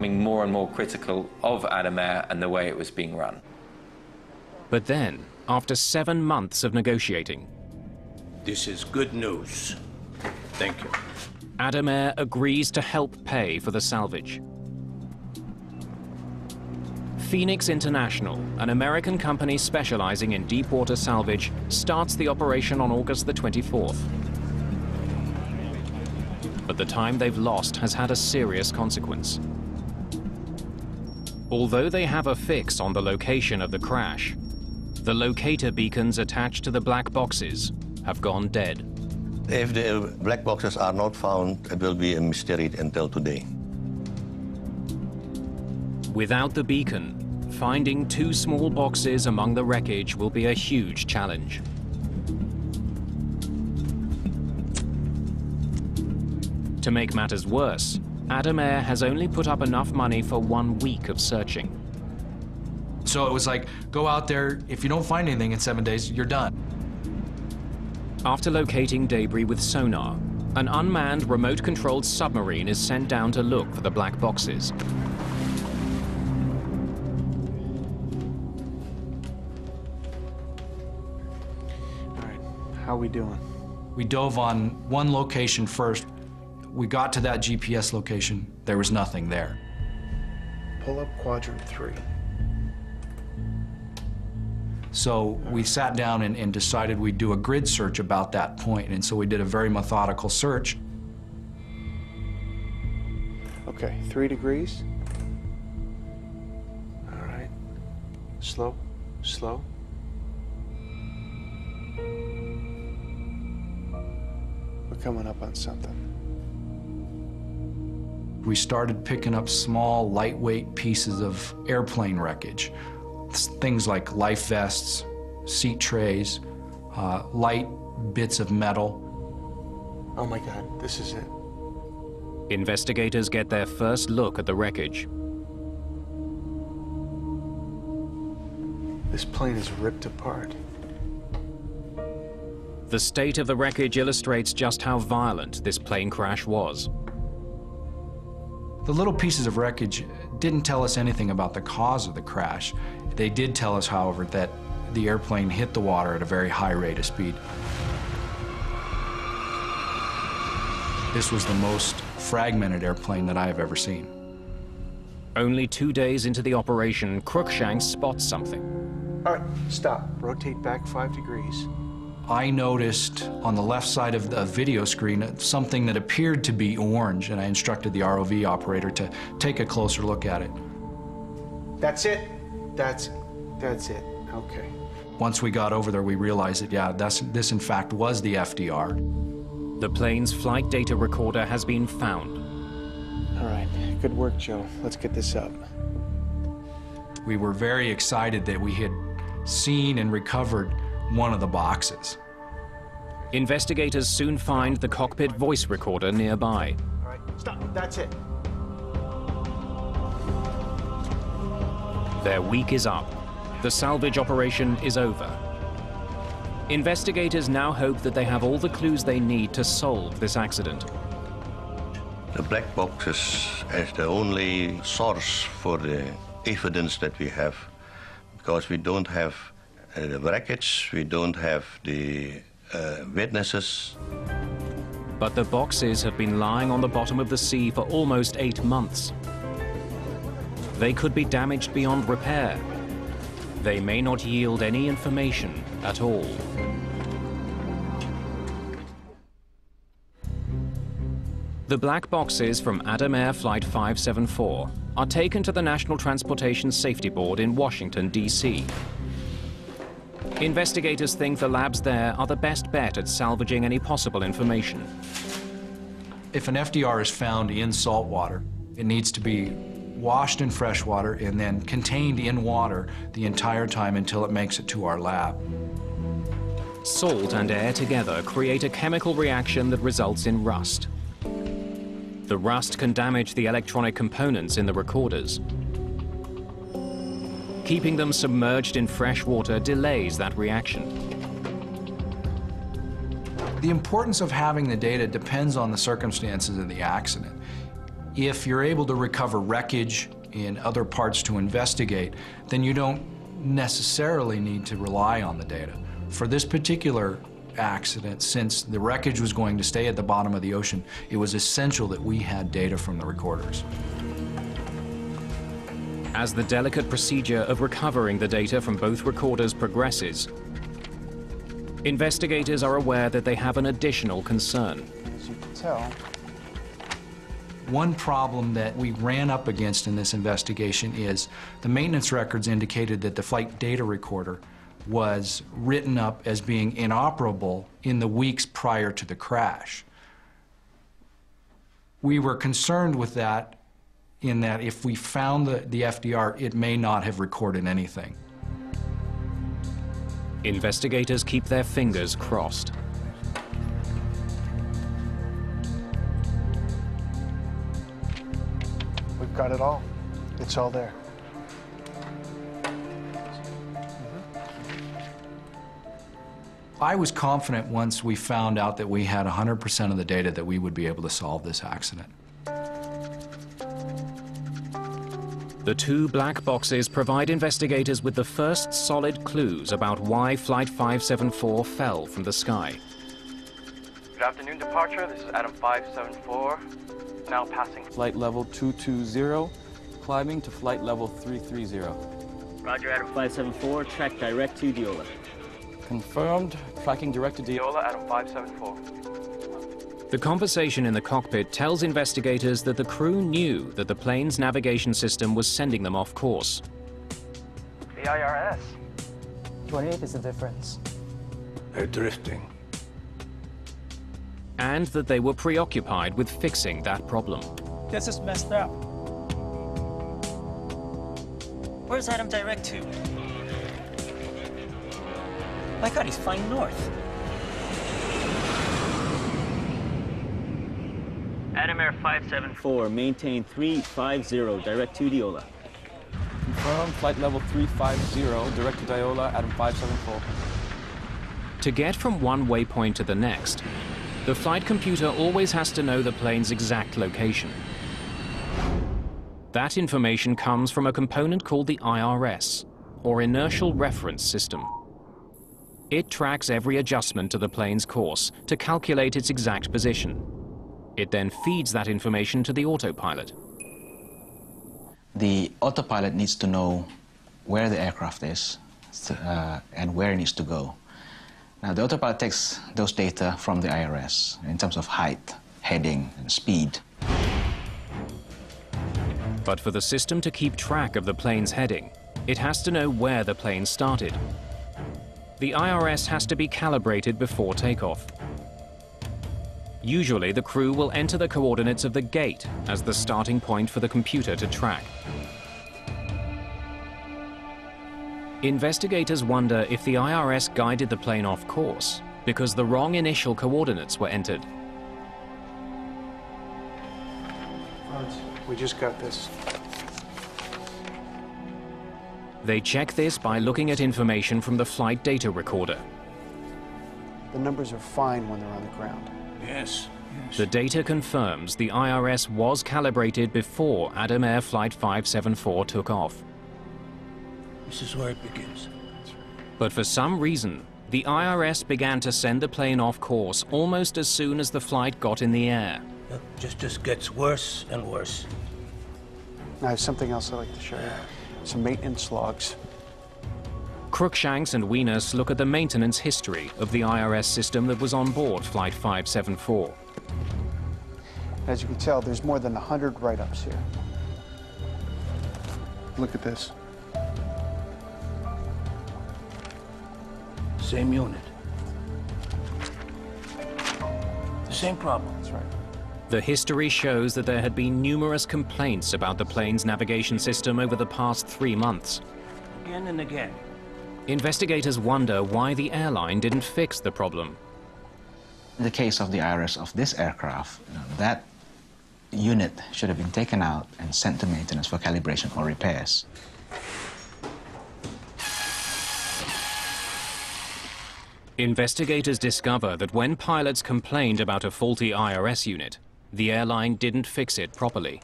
becoming more and more critical of Adamair and the way it was being run. But then, after 7 months of negotiating, this is good news. Thank you. Adamair agrees to help pay for the salvage. Phoenix International, an American company specializing in deepwater salvage, starts the operation on August the 24th. But the time they've lost has had a serious consequence. Although they have a fix on the location of the crash, the locator beacons attached to the black boxes have gone dead. If the black boxes are not found, it will be a mystery until today. Without the beacon, finding 2 small boxes among the wreckage will be a huge challenge. To make matters worse, Adamair has only put up enough money for 1 week of searching. So it was like, go out there, if you don't find anything in 7 days, you're done. After locating debris with sonar, an unmanned remote-controlled submarine is sent down to look for the black boxes. How are we doing? We dove on one location first. We got to that GPS location. There was nothing there. Pull up quadrant 3. So we sat down and decided we'd do a grid search about that point. And so we did a very methodical search. Okay, 3 degrees. All right. Slow, slow. We're coming up on something. We started picking up small, lightweight pieces of airplane wreckage. Things like life vests, seat trays, light bits of metal. Oh my God, this is it. Investigators get their first look at the wreckage. This plane is ripped apart. The state of the wreckage illustrates just how violent this plane crash was. The little pieces of wreckage didn't tell us anything about the cause of the crash. They did tell us, however, that the airplane hit the water at a very high rate of speed. This was the most fragmented airplane that I have ever seen. Only 2 days into the operation, Cruikshank spots something. All right, stop. Rotate back 5 degrees. I noticed on the left side of the video screen something that appeared to be orange, and I instructed the ROV operator to take a closer look at it. That's it. That's it. Okay. Once we got over there, we realized that, yeah, this in fact was the FDR. The plane's flight data recorder has been found. All right, good work, Joe. Let's get this up. We were very excited that we had seen and recovered one of the boxes. Investigators soon find the cockpit voice recorder nearby. All right, stop. That's it. Their week is up. The salvage operation is over. Investigators now hope that they have all the clues they need to solve this accident. The black boxes is the only source for the evidence that we have, because we don't have the wreckage, we don't have the witnesses. But the boxes have been lying on the bottom of the sea for almost 8 months. They could be damaged beyond repair. They may not yield any information at all. The black boxes from Adamair Flight 574 are taken to the National Transportation Safety Board in Washington, D.C. Investigators think the labs there are the best bet at salvaging any possible information. If an FDR is found in salt water, it needs to be washed in fresh water and then contained in water the entire time until it makes it to our lab. Salt and air together create a chemical reaction that results in rust. The rust can damage the electronic components in the recorders. Keeping them submerged in fresh water delays that reaction. The importance of having the data depends on the circumstances of the accident. If you're able to recover wreckage in other parts to investigate, then you don't necessarily need to rely on the data. For this particular accident, since the wreckage was going to stay at the bottom of the ocean, it was essential that we had data from the recorders. As the delicate procedure of recovering the data from both recorders progresses, investigators are aware that they have an additional concern. As you can tell, one problem that we ran up against in this investigation is the maintenance records indicated that the flight data recorder was written up as being inoperable in the weeks prior to the crash. We were concerned with that in that if we found the FDR, it may not have recorded anything. Investigators keep their fingers crossed. we've got it all. It's all there. I was confident once we found out that we had 100% of the data that we would be able to solve this accident. The two black boxes provide investigators with the first solid clues about why Flight 574 fell from the sky. Good afternoon, departure. This is Adam 574. Now passing flight level 220, climbing to flight level 330. Roger, Adam 574, track direct to Diola. Confirmed. Tracking direct to Diola, Adam 574. The conversation in the cockpit tells investigators that the crew knew that the plane's navigation system was sending them off course. The IRS. 28 is the difference. They're drifting. And that they were preoccupied with fixing that problem. This is messed up. Where's Adam direct to? My God, he's flying north. Adam Air 574, maintain 350, direct to Diola. Confirmed. Flight level 350, direct to Diola, Adam 574. To get from one waypoint to the next, the flight computer always has to know the plane's exact location. That information comes from a component called the IRS, or Inertial Reference System. It tracks every adjustment to the plane's course to calculate its exact position. It then feeds that information to the autopilot. The autopilot needs to know where the aircraft is and where it needs to go. Now, the autopilot takes those data from the IRS in terms of height, heading, and speed. But for the system to keep track of the plane's heading, it has to know where the plane started. The IRS has to be calibrated before takeoff. Usually, the crew will enter the coordinates of the gate as the starting point for the computer to track. Investigators wonder if the IRS guided the plane off course because the wrong initial coordinates were entered. Franz, we just got this. They check this by looking at information from the flight data recorder. The numbers are fine when they're on the ground. Yes. The data confirms the IRS was calibrated before Adam Air Flight 574 took off. This is where it begins. But for some reason, the IRS began to send the plane off course almost as soon as the flight got in the air. It just gets worse and worse. I have something else I'd like to show you. Some maintenance logs. Cruikshanks and Wiener look at the maintenance history of the IRS system that was on board Flight 574. As you can tell, there's more than 100 write-ups here. Look at this. Same unit. The same problem. That's right. The history shows that there had been numerous complaints about the plane's navigation system over the past 3 months. Again and again. Investigators wonder why the airline didn't fix the problem. In the case of the IRS of this aircraft, that unit should have been taken out and sent to maintenance for calibration or repairs. Investigators discover that when pilots complained about a faulty IRS unit, The airline didn't fix it properly.